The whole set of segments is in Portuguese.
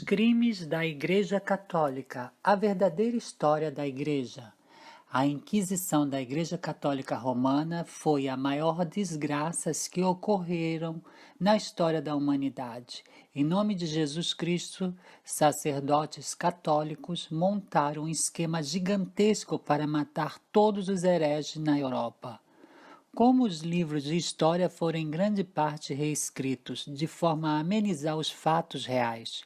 crimes da Igreja Católica, a verdadeira história da Igreja. A Inquisição da Igreja Católica Romana foi a maior desgraças que ocorreram na história da humanidade. Em nome de Jesus Cristo, sacerdotes católicos montaram um esquema gigantesco para matar todos os hereges na Europa. Como os livros de história foram em grande parte reescritos, de forma a amenizar os fatos reais,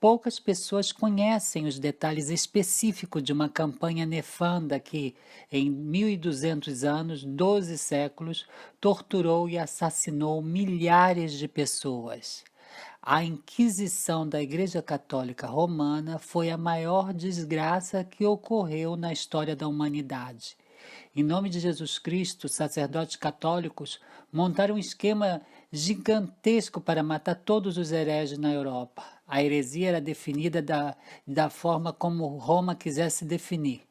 poucas pessoas conhecem os detalhes específicos de uma campanha nefanda que, em 1200 anos, 12 séculos, torturou e assassinou milhares de pessoas. A Inquisição da Igreja Católica Romana foi a maior desgraça que ocorreu na história da humanidade. Em nome de Jesus Cristo, sacerdotes católicos montaram um esquema gigantesco para matar todos os hereges na Europa. A heresia era definida da forma como Roma quisesse definir.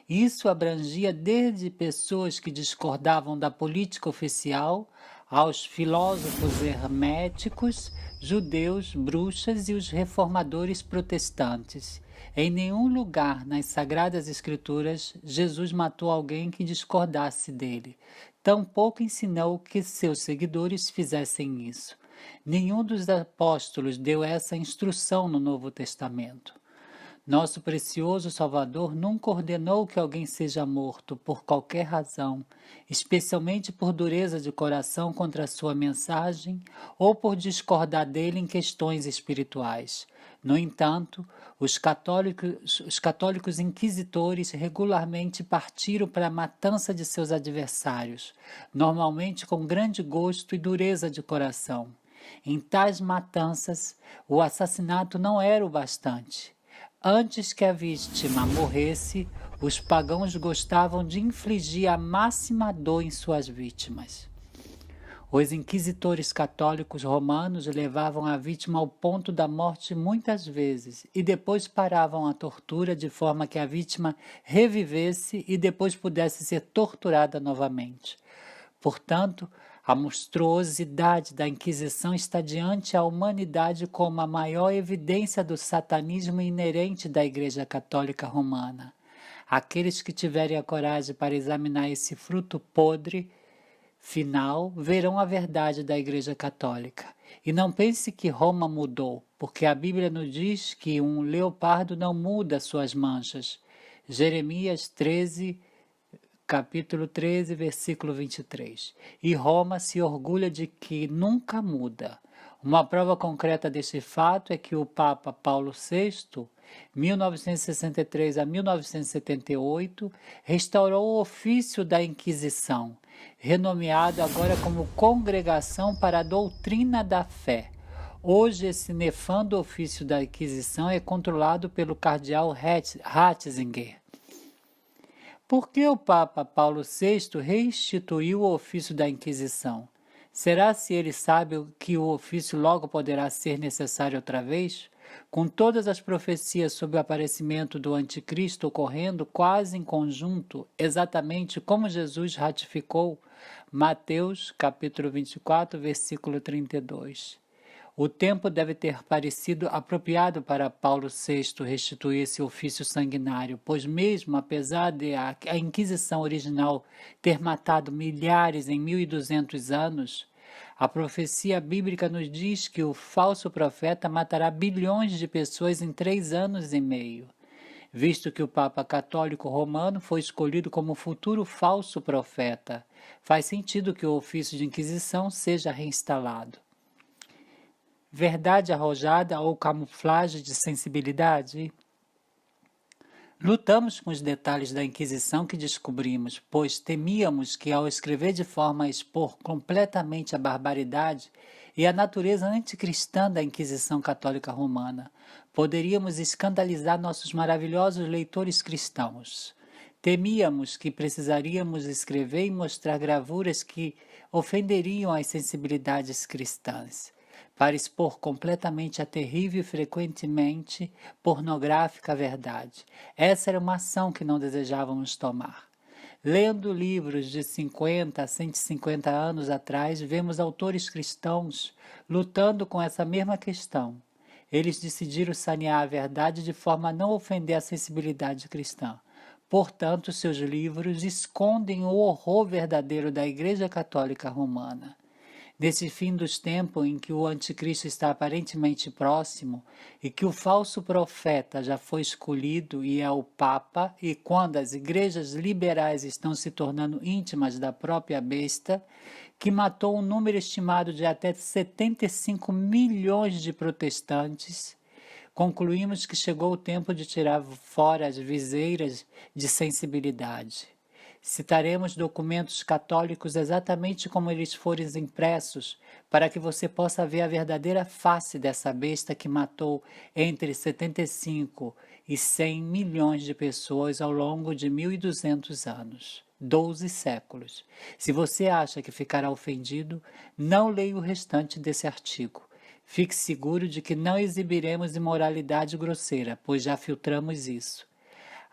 Isso abrangia desde pessoas que discordavam da política oficial, aos filósofos herméticos, judeus, bruxas e os reformadores protestantes. Em nenhum lugar nas Sagradas Escrituras Jesus matou alguém que discordasse dele. Tampouco ensinou que seus seguidores fizessem isso. Nenhum dos apóstolos deu essa instrução no Novo Testamento. Nosso precioso Salvador nunca ordenou que alguém seja morto por qualquer razão, especialmente por dureza de coração contra a sua mensagem ou por discordar dele em questões espirituais. No entanto, os católicos inquisitores regularmente partiram para a matança de seus adversários, normalmente com grande gosto e dureza de coração. Em tais matanças, o assassinato não era o bastante. Antes que a vítima morresse, os pagãos gostavam de infligir a máxima dor em suas vítimas. Os inquisitores católicos romanos levavam a vítima ao ponto da morte muitas vezes e depois paravam a tortura de forma que a vítima revivesse e depois pudesse ser torturada novamente. Portanto, a monstruosidade da Inquisição está diante a humanidade como a maior evidência do satanismo inerente da Igreja Católica Romana. Aqueles que tiverem a coragem para examinar esse fruto podre final verão a verdade da Igreja Católica. E não pense que Roma mudou, porque a Bíblia nos diz que um leopardo não muda suas manchas. Jeremias 13, capítulo 13, versículo 23. E Roma se orgulha de que nunca muda. Uma prova concreta desse fato é que o Papa Paulo VI, 1963 a 1978, restaurou o ofício da Inquisição, renomeado agora como Congregação para a Doutrina da Fé. Hoje, esse nefando ofício da Inquisição é controlado pelo cardeal Ratzinger. Por que o Papa Paulo VI reinstituiu o ofício da Inquisição? Será se ele sabe que o ofício logo poderá ser necessário outra vez? Com todas as profecias sobre o aparecimento do Anticristo ocorrendo quase em conjunto, exatamente como Jesus ratificou, Mateus capítulo 24, versículo 32. O tempo deve ter parecido apropriado para Paulo VI restituir esse ofício sanguinário, pois mesmo apesar de a Inquisição original ter matado milhares em 1200 anos, a profecia bíblica nos diz que o falso profeta matará bilhões de pessoas em 3 anos e meio. Visto que o Papa Católico Romano foi escolhido como futuro falso profeta, faz sentido que o ofício de Inquisição seja reinstalado. Verdade arrojada ou camuflagem de sensibilidade? Lutamos com os detalhes da Inquisição que descobrimos, pois temíamos que, ao escrever de forma a expor completamente a barbaridade e a natureza anticristã da Inquisição Católica Romana, poderíamos escandalizar nossos maravilhosos leitores cristãos. Temíamos que precisaríamos escrever e mostrar gravuras que ofenderiam as sensibilidades cristãs, para expor completamente a terrível e frequentemente pornográfica verdade. Essa era uma ação que não desejávamos tomar. Lendo livros de 50 a 150 anos atrás, vemos autores cristãos lutando com essa mesma questão. eles decidiram sanear a verdade de forma a não ofender a sensibilidade cristã. Portanto, seus livros escondem o horror verdadeiro da Igreja Católica Romana. Nesse fim dos tempos em que o anticristo está aparentemente próximo e que o falso profeta já foi escolhido e é o Papa, e quando as igrejas liberais estão se tornando íntimas da própria besta, que matou um número estimado de até 75 milhões de protestantes, concluímos que chegou o tempo de tirar fora as viseiras de sensibilidade. Citaremos documentos católicos exatamente como eles forem impressos, para que você possa ver a verdadeira face dessa besta que matou entre 75 e 100 milhões de pessoas ao longo de 1.200 anos. 12 séculos. Se você acha que ficará ofendido, não leia o restante desse artigo. Fique seguro de que não exibiremos imoralidade grosseira, pois já filtramos isso.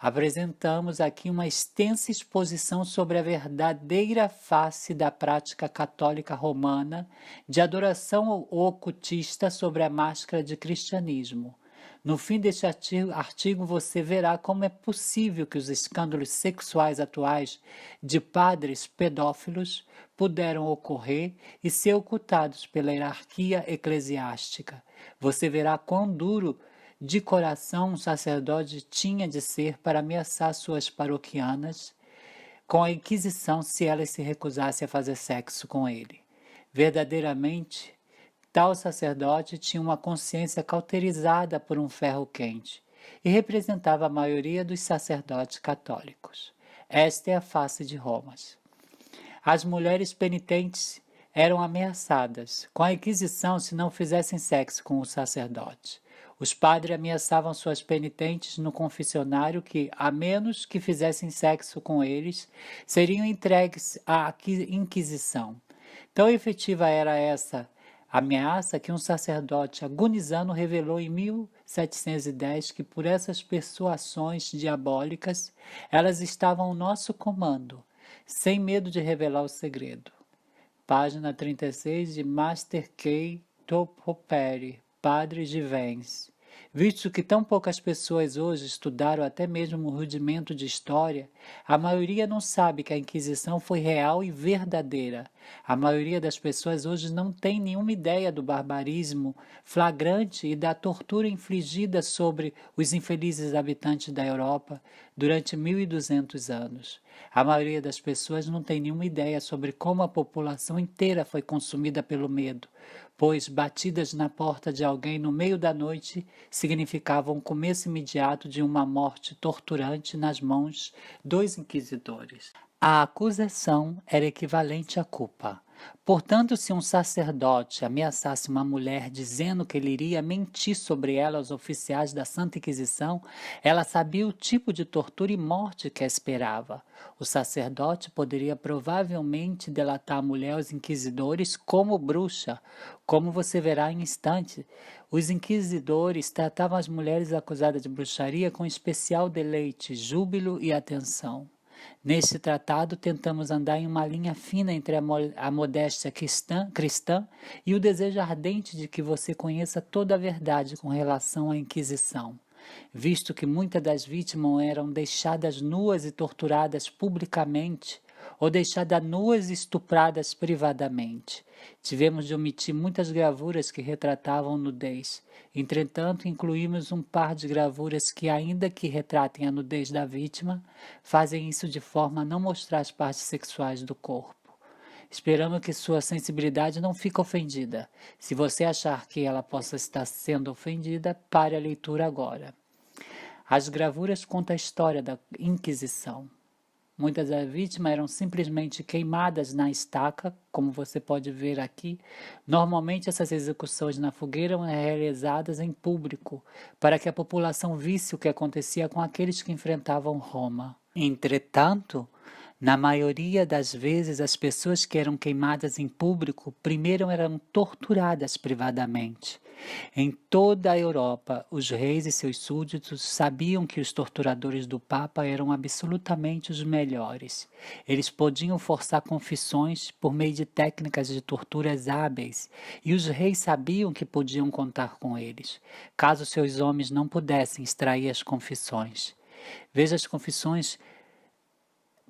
Apresentamos aqui uma extensa exposição sobre a verdadeira face da prática católica romana de adoração ocultista sobre a máscara de cristianismo. No fim deste artigo você verá como é possível que os escândalos sexuais atuais de padres pedófilos puderam ocorrer e ser ocultados pela hierarquia eclesiástica. Você verá quão duro de coração um sacerdote tinha de ser para ameaçar suas paroquianas com a Inquisição se elas se recusassem a fazer sexo com ele. Verdadeiramente, tal sacerdote tinha uma consciência cauterizada por um ferro quente e representava a maioria dos sacerdotes católicos. Esta é a face de Roma. As mulheres penitentes eram ameaçadas com a Inquisição se não fizessem sexo com o sacerdote. Os padres ameaçavam suas penitentes no confessionário que, a menos que fizessem sexo com eles, seriam entregues à Inquisição. Tão efetiva era essa ameaça que um sacerdote agonizando revelou em 1710 que por essas persuasões diabólicas elas estavam ao nosso comando, sem medo de revelar o segredo. Página 36 de Master K. Topoperi, Padre de Vence. Visto que tão poucas pessoas hoje estudaram até mesmo o rudimento de história, a maioria não sabe que a Inquisição foi real e verdadeira. A maioria das pessoas hoje não tem nenhuma ideia do barbarismo flagrante e da tortura infligida sobre os infelizes habitantes da Europa durante 1.200 anos. A maioria das pessoas não tem nenhuma ideia sobre como a população inteira foi consumida pelo medo, pois batidas na porta de alguém no meio da noite significavam o começo imediato de uma morte torturante nas mãos dos inquisidores. A acusação era equivalente à culpa. Portanto, se um sacerdote ameaçasse uma mulher dizendo que ele iria mentir sobre ela aos oficiais da Santa Inquisição, ela sabia o tipo de tortura e morte que a esperava. O sacerdote poderia provavelmente delatar a mulher aos inquisidores como bruxa, como você verá em instante. Os inquisidores tratavam as mulheres acusadas de bruxaria com especial deleite, júbilo e atenção. Neste tratado, tentamos andar em uma linha fina entre a modéstia cristã e o desejo ardente de que você conheça toda a verdade com relação à Inquisição, visto que muitas das vítimas eram deixadas nuas e torturadas publicamente, ou deixadas nuas e estupradas privadamente. Tivemos de omitir muitas gravuras que retratavam nudez. Entretanto, incluímos um par de gravuras que, ainda que retratem a nudez da vítima, fazem isso de forma a não mostrar as partes sexuais do corpo. Esperamos que sua sensibilidade não fique ofendida. Se você achar que ela possa estar sendo ofendida, pare a leitura agora. As gravuras contam a história da Inquisição. Muitas das vítimas eram simplesmente queimadas na estaca, como você pode ver aqui. Normalmente essas execuções na fogueira eram realizadas em público, para que a população visse o que acontecia com aqueles que enfrentavam Roma. Entretanto, Na maioria das vezes, as pessoas que eram queimadas em público primeiro eram torturadas privadamente. Em toda a Europa, os reis e seus súditos sabiam que os torturadores do Papa eram absolutamente os melhores. Eles podiam forçar confissões por meio de técnicas de torturas hábeis, e os reis sabiam que podiam contar com eles, caso seus homens não pudessem extrair as confissões. Veja, as confissões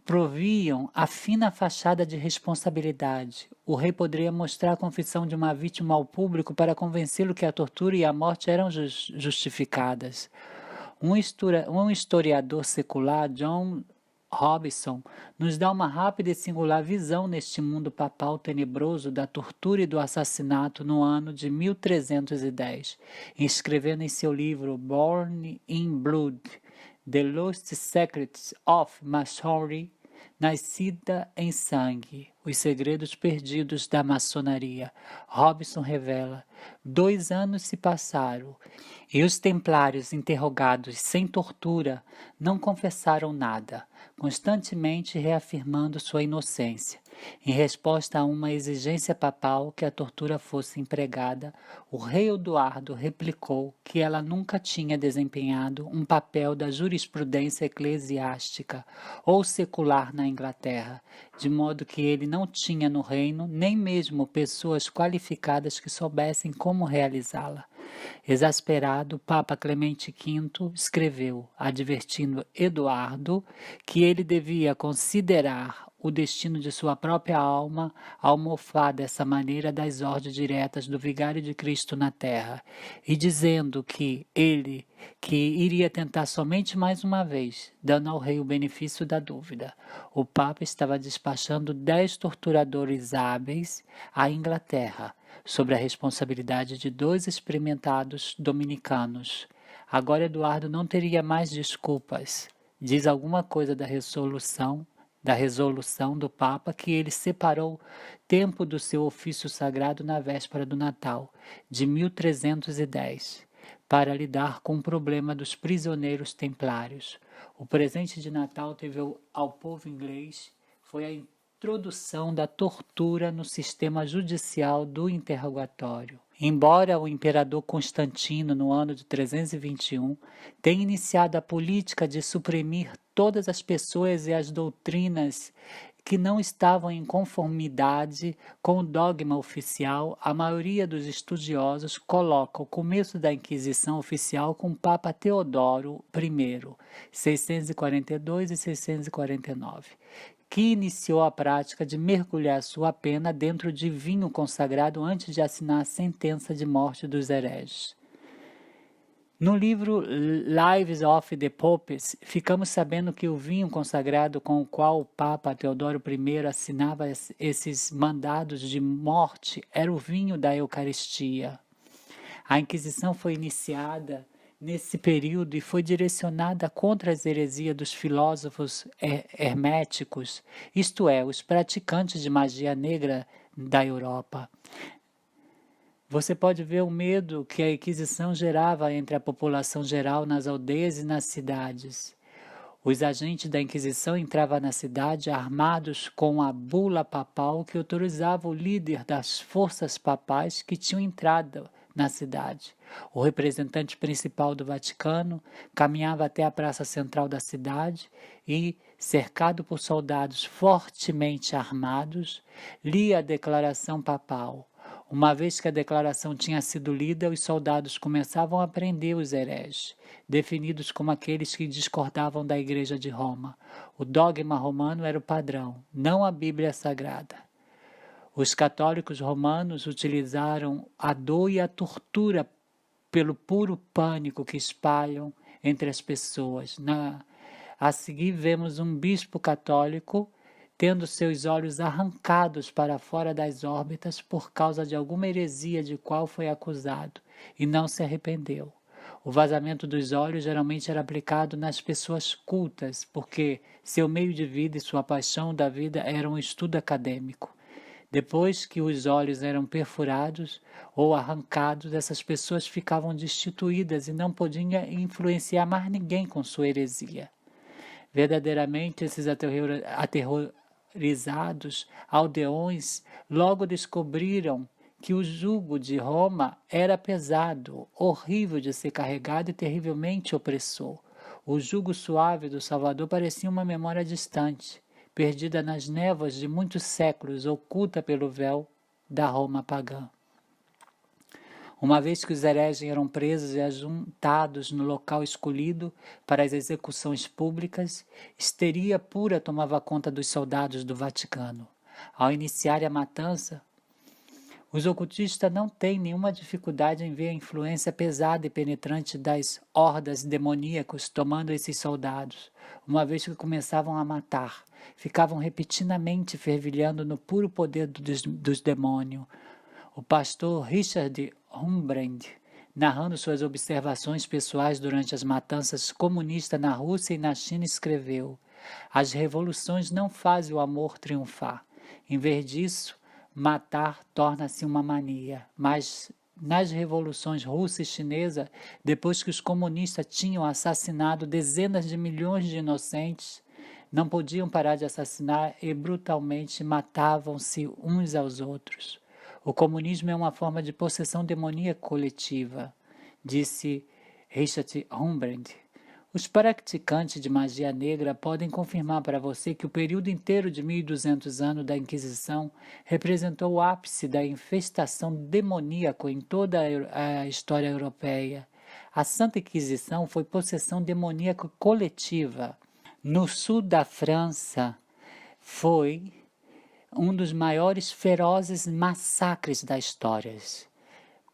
proviam a fina fachada de responsabilidade. O rei poderia mostrar a confissão de uma vítima ao público para convencê-lo que a tortura e a morte eram justificadas. Um historiador secular, John Robinson, nos dá uma rápida e singular visão neste mundo papal tenebroso da tortura e do assassinato no ano de 1310, escrevendo em seu livro Born in Blood, The Lost Secrets of Masonry, Nascida em Sangue, Os Segredos Perdidos da Maçonaria. Robinson revela: 2 anos se passaram e os templários interrogados sem tortura não confessaram nada, constantemente reafirmando sua inocência. Em resposta a uma exigência papal que a tortura fosse empregada, o rei Eduardo replicou que ela nunca tinha desempenhado um papel da jurisprudência eclesiástica ou secular na Inglaterra, de modo que ele não tinha no reino nem mesmo pessoas qualificadas que soubessem como realizá-la. Exasperado, o Papa Clemente V escreveu, advertindo Eduardo que ele devia considerar o destino de sua própria alma ao mofar dessa maneira das ordens diretas do Vigário de Cristo na terra, e dizendo que ele iria tentar somente mais uma vez, dando ao rei o benefício da dúvida. O Papa estava despachando 10 torturadores hábeis à Inglaterra, sobre a responsabilidade de 2 experimentados dominicanos. Agora Eduardo não teria mais desculpas. Diz alguma coisa da resolução do Papa que ele separou tempo do seu ofício sagrado na véspera do Natal, de 1310, para lidar com o problema dos prisioneiros templários. O presente de Natal teve ao povo inglês foi a introdução da tortura no sistema judicial do interrogatório. Embora o imperador Constantino, no ano de 321, tenha iniciado a política de suprimir todas as pessoas e as doutrinas que não estavam em conformidade com o dogma oficial, a maioria dos estudiosos coloca o começo da Inquisição oficial com o Papa Teodoro I, 642 e 649. Que iniciou a prática de mergulhar sua pena dentro de vinho consagrado antes de assinar a sentença de morte dos hereges. No livro Lives of the Popes, ficamos sabendo que o vinho consagrado com o qual o Papa Teodoro I assinava esses mandados de morte era o vinho da Eucaristia. A Inquisição foi iniciada nesse período e foi direcionada contra as heresias dos filósofos herméticos, isto é, os praticantes de magia negra da Europa. Você pode ver o medo que a Inquisição gerava entre a população geral nas aldeias e nas cidades. Os agentes da Inquisição entravam na cidade armados com a bula papal que autorizava o líder das forças papais que tinham entrado na cidade. O representante principal do Vaticano caminhava até a praça central da cidade e, cercado por soldados fortemente armados, lia a declaração papal. Uma vez que a declaração tinha sido lida, os soldados começavam a prender os hereges, definidos como aqueles que discordavam da Igreja de Roma. O dogma romano era o padrão, não a Bíblia Sagrada. Os católicos romanos utilizaram a dor e a tortura pelo puro pânico que espalham entre as pessoas. A seguir vemos um bispo católico tendo seus olhos arrancados para fora das órbitas por causa de alguma heresia de qual foi acusado, e não se arrependeu. O vazamento dos olhos geralmente era aplicado nas pessoas cultas, porque seu meio de vida e sua paixão da vida eram um estudo acadêmico. Depois que os olhos eram perfurados ou arrancados, essas pessoas ficavam destituídas e não podiam influenciar mais ninguém com sua heresia. Verdadeiramente, esses aterrorizados aldeões logo descobriram que o jugo de Roma era pesado, horrível de ser carregado e terrivelmente opressor. O jugo suave do Salvador parecia uma memória distante, perdida nas névoas de muitos séculos, oculta pelo véu da Roma pagã. Uma vez que os hereges eram presos e ajuntados no local escolhido para as execuções públicas, histeria pura tomava conta dos soldados do Vaticano. Ao iniciar a matança, os ocultistas não têm nenhuma dificuldade em ver a influência pesada e penetrante das hordas demoníacas tomando esses soldados. Uma vez que começavam a matar, ficavam repentinamente fervilhando no puro poder dos demônios. O pastor Richard Humbrand, narrando suas observações pessoais durante as matanças comunistas na Rússia e na China, escreveu: as revoluções não fazem o amor triunfar. Em vez disso, matar torna-se uma mania. Mas nas revoluções russa e chinesa, depois que os comunistas tinham assassinado dezenas de milhões de inocentes, não podiam parar de assassinar e brutalmente matavam-se uns aos outros. O comunismo é uma forma de possessão demoníaca coletiva, disse Richard Humbrand. Os praticantes de magia negra podem confirmar para você que o período inteiro de 1200 anos da Inquisição representou o ápice da infestação demoníaca em toda a história europeia. A Santa Inquisição foi possessão demoníaca coletiva. No sul da França, foi um dos maiores ferozes massacres da história.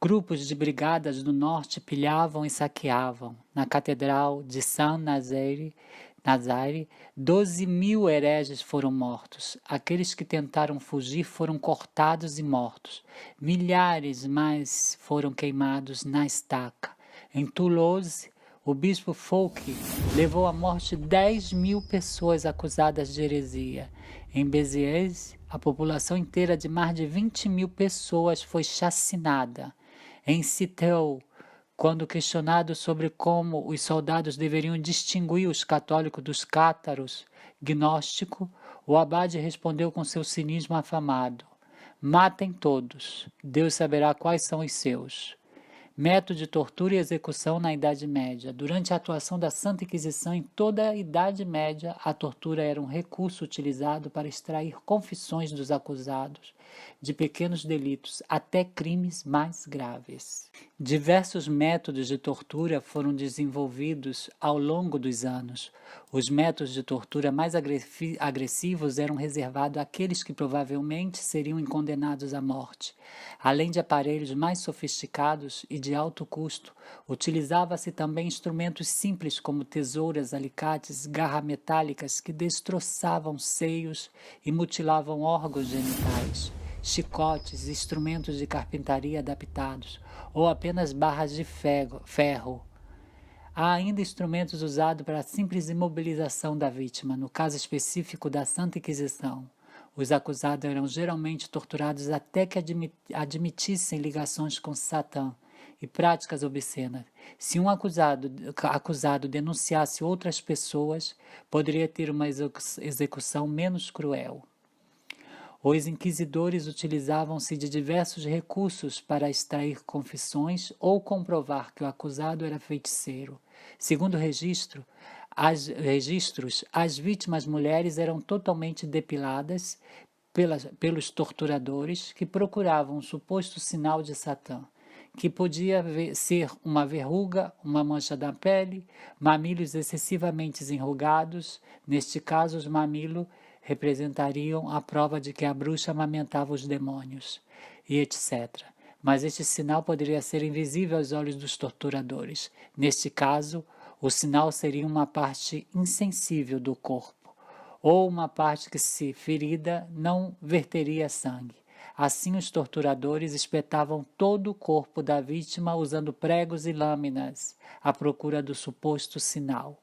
Grupos de brigadas do norte pilhavam e saqueavam. Na Catedral de Saint-Nazaire, 12.000 hereges foram mortos. Aqueles que tentaram fugir foram cortados e mortos. Milhares mais foram queimados na estaca. Em Toulouse, o bispo Fouque levou à morte 10.000 pessoas acusadas de heresia. Em Béziers, a população inteira de mais de 20.000 pessoas foi chacinada. Em Citeaux, quando questionado sobre como os soldados deveriam distinguir os católicos dos cátaros gnósticos, o abade respondeu com seu cinismo afamado: matem todos, Deus saberá quais são os seus. Método de tortura e execução na Idade Média. Durante a atuação da Santa Inquisição em toda a Idade Média, a tortura era um recurso utilizado para extrair confissões dos acusados de pequenos delitos até crimes mais graves. Diversos métodos de tortura foram desenvolvidos ao longo dos anos. Os métodos de tortura mais agressivos eram reservados àqueles que provavelmente seriam condenados à morte. Além de aparelhos mais sofisticados e de alto custo, utilizava-se também instrumentos simples como tesouras, alicates, garras metálicas que destroçavam seios e mutilavam órgãos genitais, chicotes, instrumentos de carpintaria adaptados ou apenas barras de ferro. Há ainda instrumentos usados para a simples imobilização da vítima, no caso específico da Santa Inquisição. Os acusados eram geralmente torturados até que admitissem ligações com Satã e práticas obscenas. Se um acusado denunciasse outras pessoas, poderia ter uma execução menos cruel. Os inquisidores utilizavam-se de diversos recursos para extrair confissões ou comprovar que o acusado era feiticeiro. Segundo registros, as vítimas mulheres eram totalmente depiladas pelos torturadores que procuravam um suposto sinal de Satã, que podia ser uma verruga, uma mancha da pele, mamilos excessivamente enrugados. Neste caso, os mamilos representariam a prova de que a bruxa amamentava os demônios, e etc. Mas este sinal poderia ser invisível aos olhos dos torturadores. Neste caso, o sinal seria uma parte insensível do corpo, ou uma parte que, se ferida, não verteria sangue. Assim, os torturadores espetavam todo o corpo da vítima usando pregos e lâminas, à procura do suposto sinal.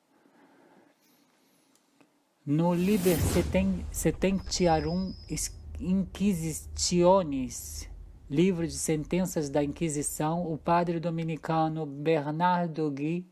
No Liber Setentiarum Inquisitionis, livro de sentenças da Inquisição, o padre dominicano Bernardo Gui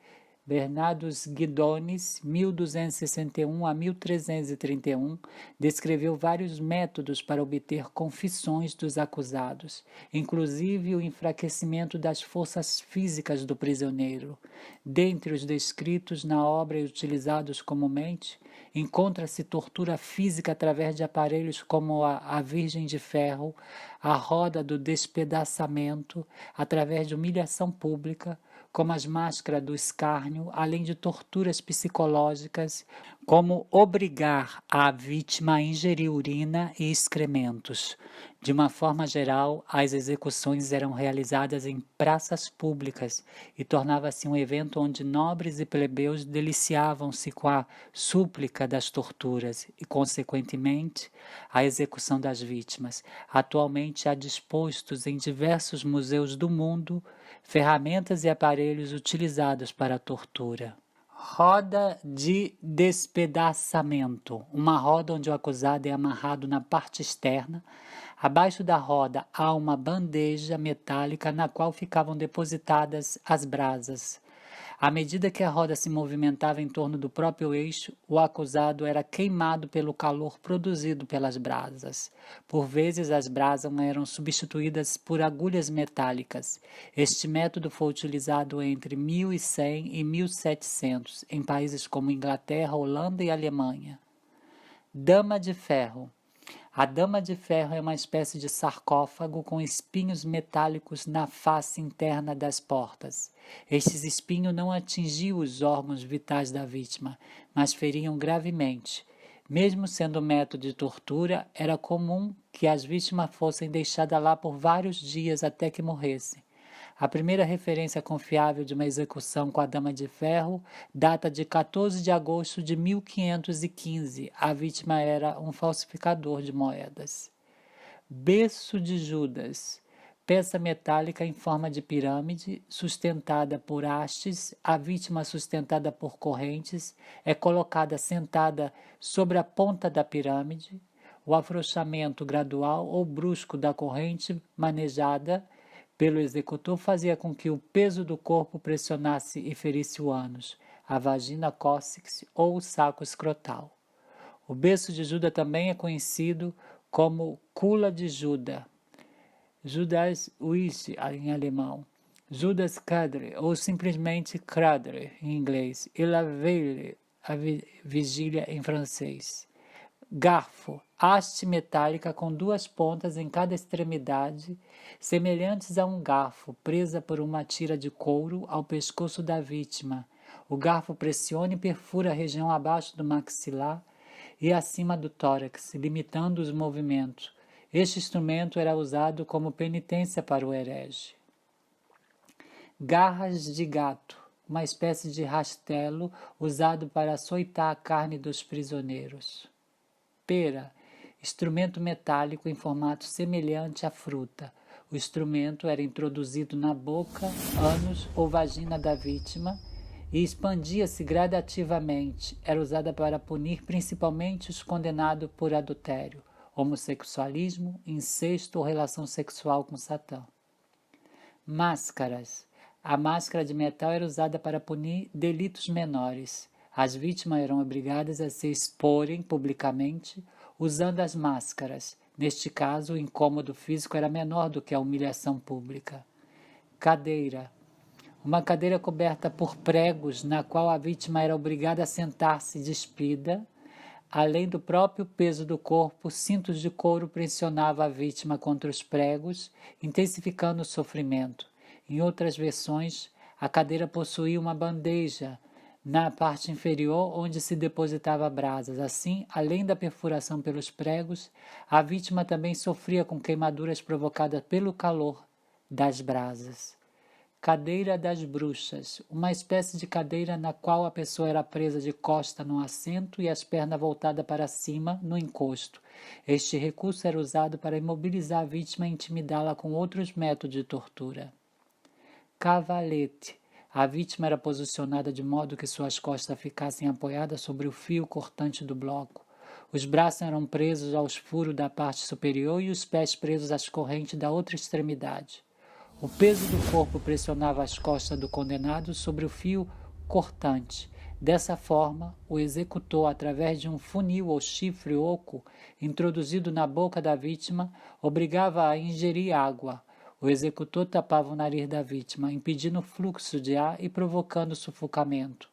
Bernardus Guidones, 1261 a 1331, descreveu vários métodos para obter confissões dos acusados, inclusive o enfraquecimento das forças físicas do prisioneiro. Dentre os descritos na obra e utilizados comumente, encontra-se tortura física através de aparelhos como a Virgem de Ferro, a roda do despedaçamento, através de humilhação pública, como as máscaras do escárnio, além de torturas psicológicas, como obrigar a vítima a ingerir urina e excrementos. De uma forma geral, as execuções eram realizadas em praças públicas e tornava-se um evento onde nobres e plebeus deliciavam-se com a súplica das torturas e, consequentemente, a execução das vítimas. Atualmente há dispostos em diversos museus do mundo ferramentas e aparelhos utilizados para a tortura. Roda de despedaçamento. Uma roda onde o acusado é amarrado na parte externa. Abaixo da roda há uma bandeja metálica na qual ficavam depositadas as brasas. À medida que a roda se movimentava em torno do próprio eixo, o acusado era queimado pelo calor produzido pelas brasas. Por vezes, as brasas eram substituídas por agulhas metálicas. Este método foi utilizado entre 1100 e 1700 em países como Inglaterra, Holanda e Alemanha. Dama de ferro. A dama de ferro é uma espécie de sarcófago com espinhos metálicos na face interna das portas. Estes espinhos não atingiam os órgãos vitais da vítima, mas feriam gravemente. Mesmo sendo método de tortura, era comum que as vítimas fossem deixadas lá por vários dias até que morressem. A primeira referência confiável de uma execução com a dama de ferro data de 14 de agosto de 1515. A vítima era um falsificador de moedas. Berço de Judas. Peça metálica em forma de pirâmide, sustentada por hastes, a vítima sustentada por correntes, é colocada sentada sobre a ponta da pirâmide. O afrouxamento gradual ou brusco da corrente manejada pelo executor fazia com que o peso do corpo pressionasse e ferisse o ânus, a vagina cóccix ou o saco escrotal. O berço de Judas também é conhecido como Kula de Judas, Judas Wiese em alemão, Judas Cadre ou simplesmente Cadre em inglês, e La Veille, a vigília em francês. Garfo, haste metálica com duas pontas em cada extremidade, semelhantes a um garfo, presa por uma tira de couro ao pescoço da vítima. O garfo pressiona e perfura a região abaixo do maxilar e acima do tórax, limitando os movimentos. Este instrumento era usado como penitência para o herege. Garras de gato, uma espécie de rastelo usado para açoitar a carne dos prisioneiros. Pera, instrumento metálico em formato semelhante à fruta. O instrumento era introduzido na boca, ânus ou vagina da vítima e expandia-se gradativamente. Era usada para punir principalmente os condenados por adultério, homossexualismo, incesto ou relação sexual com Satã. Máscaras. A máscara de metal era usada para punir delitos menores. As vítimas eram obrigadas a se exporem publicamente usando as máscaras. Neste caso, o incômodo físico era menor do que a humilhação pública. Cadeira. Uma cadeira coberta por pregos, na qual a vítima era obrigada a sentar-se despida. Além do próprio peso do corpo, cintos de couro pressionavam a vítima contra os pregos, intensificando o sofrimento. Em outras versões, a cadeira possuía uma bandeja na parte inferior onde se depositava brasas. Assim, além da perfuração pelos pregos, a vítima também sofria com queimaduras provocadas pelo calor das brasas. Cadeira das bruxas, uma espécie de cadeira na qual a pessoa era presa de costa no assento e as pernas voltadas para cima no encosto. Este recurso era usado para imobilizar a vítima e intimidá-la com outros métodos de tortura. Cavalete. A vítima era posicionada de modo que suas costas ficassem apoiadas sobre o fio cortante do bloco. Os braços eram presos aos furos da parte superior e os pés presos às correntes da outra extremidade. O peso do corpo pressionava as costas do condenado sobre o fio cortante. Dessa forma, o executor, através de um funil ou chifre oco introduzido na boca da vítima, obrigava a ingerir água. O executor tapava o nariz da vítima, impedindo o fluxo de ar e provocando sufocamento.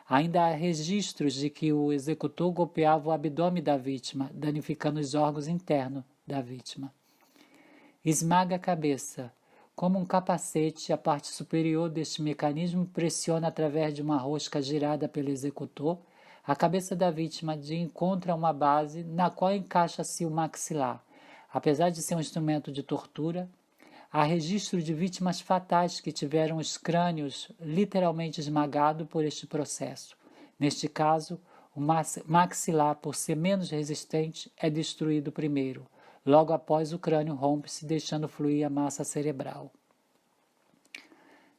Ainda há registros de que o executor golpeava o abdômen da vítima, danificando os órgãos internos da vítima. Esmaga a cabeça. Como um capacete, a parte superior deste mecanismo pressiona através de uma rosca girada pelo executor a cabeça da vítima de encontro a uma base na qual encaixa-se o maxilar. Apesar de ser um instrumento de tortura, há registro de vítimas fatais que tiveram os crânios literalmente esmagados por este processo. Neste caso, o maxilar, por ser menos resistente, é destruído primeiro. Logo após, o crânio rompe-se, deixando fluir a massa cerebral.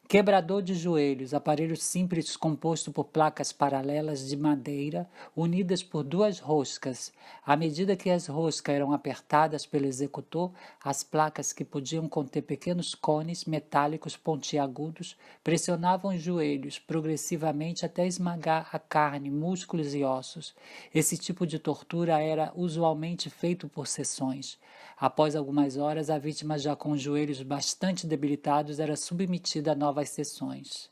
Quebrador de joelhos, aparelho simples composto por placas paralelas de madeira unidas por duas roscas. À medida que as roscas eram apertadas pelo executor, as placas, que podiam conter pequenos cones metálicos pontiagudos, pressionavam os joelhos progressivamente até esmagar a carne, músculos e ossos. Esse tipo de tortura era usualmente feito por sessões. Após algumas horas, a vítima, já com os joelhos bastante debilitados, era submetida a novas sessões.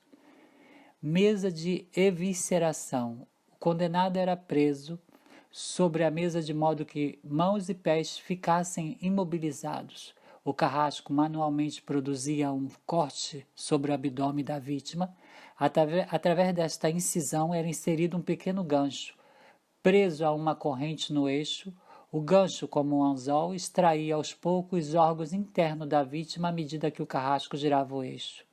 Mesa de evisceração. O condenado era preso sobre a mesa de modo que mãos e pés ficassem imobilizados. O carrasco manualmente produzia um corte sobre o abdômen da vítima. Através desta incisão era inserido um pequeno gancho, preso a uma corrente no eixo. O gancho, como um anzol, extraía aos poucos os órgãos internos da vítima à medida que o carrasco girava o eixo.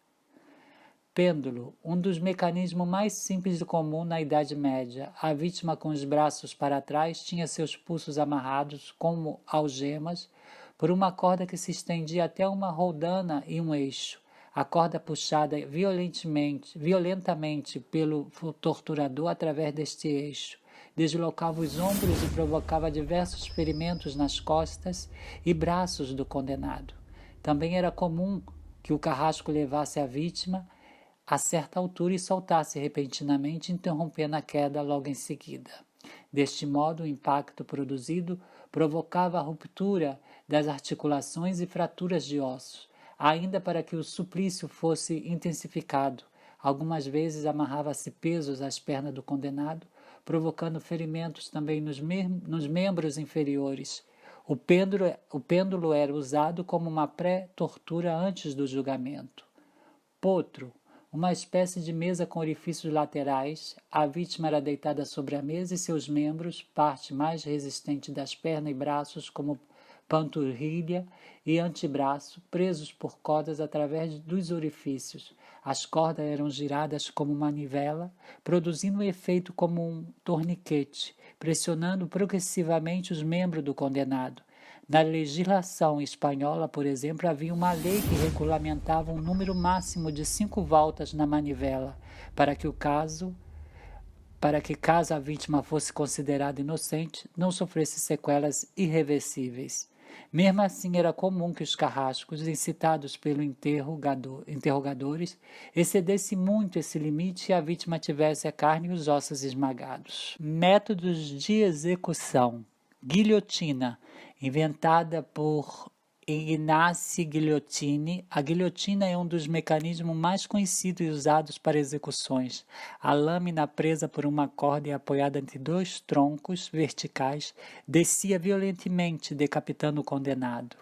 Pêndulo, um dos mecanismos mais simples e comum na Idade Média. A vítima, com os braços para trás, tinha seus pulsos amarrados, como algemas, por uma corda que se estendia até uma roldana e um eixo. A corda puxada violentamente pelo torturador através deste eixo deslocava os ombros e provocava diversos ferimentos nas costas e braços do condenado. Também era comum que o carrasco levasse a vítima a certa altura e soltasse repentinamente, interrompendo a queda logo em seguida. Deste modo, o impacto produzido provocava a ruptura das articulações e fraturas de ossos. Ainda para que o suplício fosse intensificado, algumas vezes amarrava-se pesos às pernas do condenado, provocando ferimentos também nos membros inferiores. O pêndulo era usado como uma pré-tortura antes do julgamento. Potro, uma espécie de mesa com orifícios laterais. A vítima era deitada sobre a mesa e seus membros, parte mais resistente das pernas e braços, como panturrilha e antebraço, presos por cordas através dos orifícios. As cordas eram giradas como manivela, produzindo um efeito como um torniquete, pressionando progressivamente os membros do condenado. Na legislação espanhola, por exemplo, havia uma lei que regulamentava um número máximo de 5 voltas na manivela, para que caso a vítima fosse considerada inocente, não sofresse sequelas irreversíveis. Mesmo assim, era comum que os carrascos, incitados pelos interrogadores, excedessem muito esse limite e a vítima tivesse a carne e os ossos esmagados. Métodos de execução. Guilhotina, inventada por Ignace Guillotine. A guilhotina é um dos mecanismos mais conhecidos e usados para execuções. A lâmina, presa por uma corda e apoiada entre dois troncos verticais, descia violentamente, decapitando o condenado.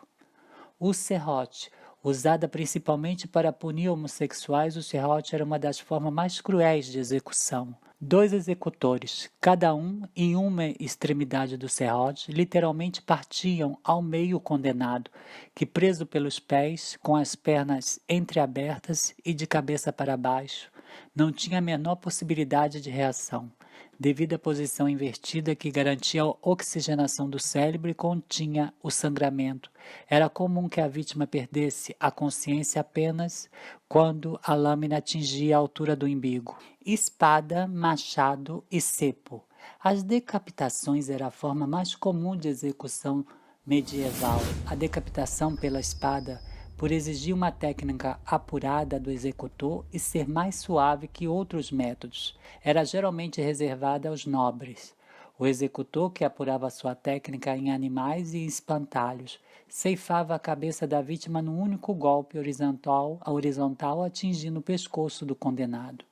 O serrote. Usada principalmente para punir homossexuais, o serrote era uma das formas mais cruéis de execução. 2 executores, cada um em uma extremidade do serrote, literalmente partiam ao meio o condenado, que, preso pelos pés, com as pernas entreabertas e de cabeça para baixo, não tinha a menor possibilidade de reação, devido à posição invertida que garantia a oxigenação do cérebro e continha o sangramento. Era comum que a vítima perdesse a consciência apenas quando a lâmina atingia a altura do umbigo. Espada, machado e cepo. As decapitações era a forma mais comum de execução medieval. A decapitação pela espada por exigir uma técnica apurada do executor e ser mais suave que outros métodos. Era geralmente reservada aos nobres. O executor, que apurava sua técnica em animais e espantalhos, ceifava a cabeça da vítima num único golpe horizontal atingindo o pescoço do condenado.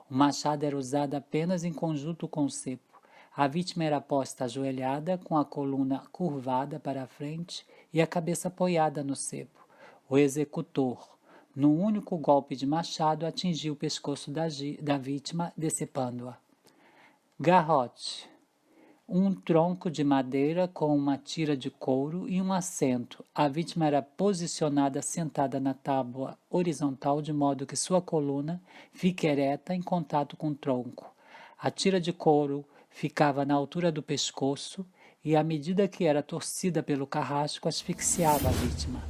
O machado era usado apenas em conjunto com o cepo. A vítima era posta ajoelhada, com a coluna curvada para a frente e a cabeça apoiada no cepo. O executor, num único golpe de machado, atingiu o pescoço da vítima, decepando-a. Garrote. Um tronco de madeira com uma tira de couro e um assento. A vítima era posicionada sentada na tábua horizontal de modo que sua coluna fique ereta em contato com o tronco. A tira de couro ficava na altura do pescoço e, à medida que era torcida pelo carrasco, asfixiava a vítima.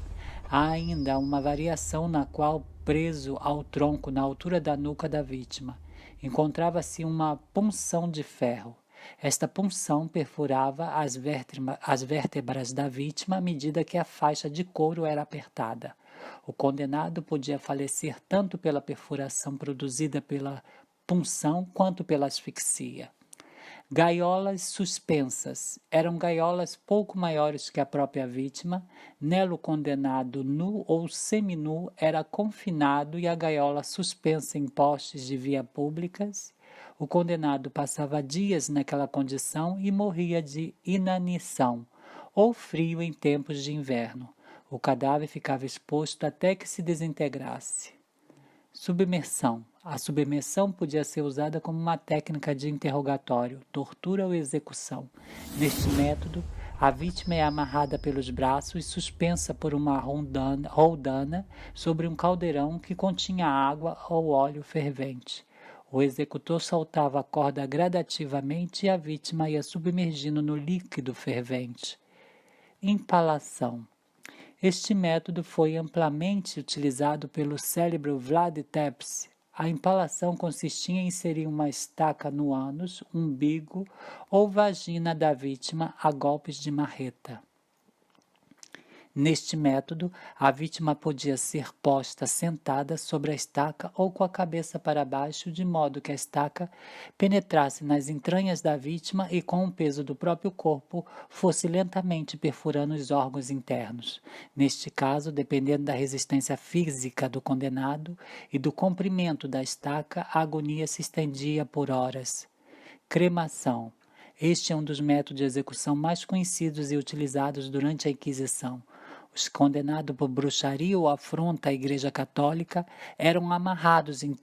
Há ainda uma variação na qual, preso ao tronco na altura da nuca da vítima, encontrava-se uma punção de ferro. Esta punção perfurava as vértebras da vítima à medida que a faixa de couro era apertada. O condenado podia falecer tanto pela perfuração produzida pela punção quanto pela asfixia. Gaiolas suspensas. Eram gaiolas pouco maiores que a própria vítima. Nela o condenado, nu ou seminu, era confinado e a gaiola suspensa em postes de via públicas. O condenado passava dias naquela condição e morria de inanição ou frio em tempos de inverno. O cadáver ficava exposto até que se desintegrasse. Submersão. A submersão podia ser usada como uma técnica de interrogatório, tortura ou execução. Neste método, a vítima é amarrada pelos braços e suspensa por uma roldana sobre um caldeirão que continha água ou óleo fervente. O executor soltava a corda gradativamente e a vítima ia submergindo no líquido fervente. Impalação. Este método foi amplamente utilizado pelo célebre Vlad Tepes. A impalação consistia em inserir uma estaca no ânus, umbigo ou vagina da vítima a golpes de marreta. Neste método, a vítima podia ser posta sentada sobre a estaca ou com a cabeça para baixo, de modo que a estaca penetrasse nas entranhas da vítima e, com o peso do próprio corpo, fosse lentamente perfurando os órgãos internos. Neste caso, dependendo da resistência física do condenado e do comprimento da estaca, a agonia se estendia por horas. Cremação. Este é um dos métodos de execução mais conhecidos e utilizados durante a Inquisição. Os condenados por bruxaria ou afronta à Igreja Católica eram amarrados em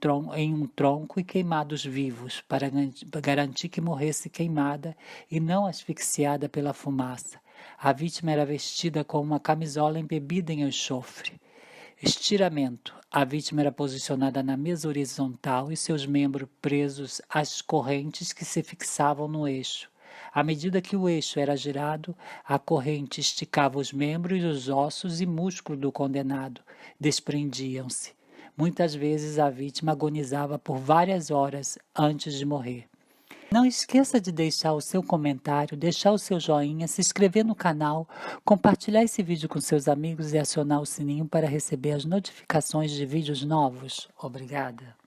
um tronco e queimados vivos, para garantir que morresse queimada e não asfixiada pela fumaça. A vítima era vestida com uma camisola embebida em enxofre. Estiramento. A vítima era posicionada na mesa horizontal e seus membros presos às correntes que se fixavam no eixo. À medida que o eixo era girado, a corrente esticava os membros, os ossos e músculos do condenado. Desprendiam-se. Muitas vezes a vítima agonizava por várias horas antes de morrer. Não esqueça de deixar o seu comentário, deixar o seu joinha, se inscrever no canal, compartilhar esse vídeo com seus amigos e acionar o sininho para receber as notificações de vídeos novos. Obrigada.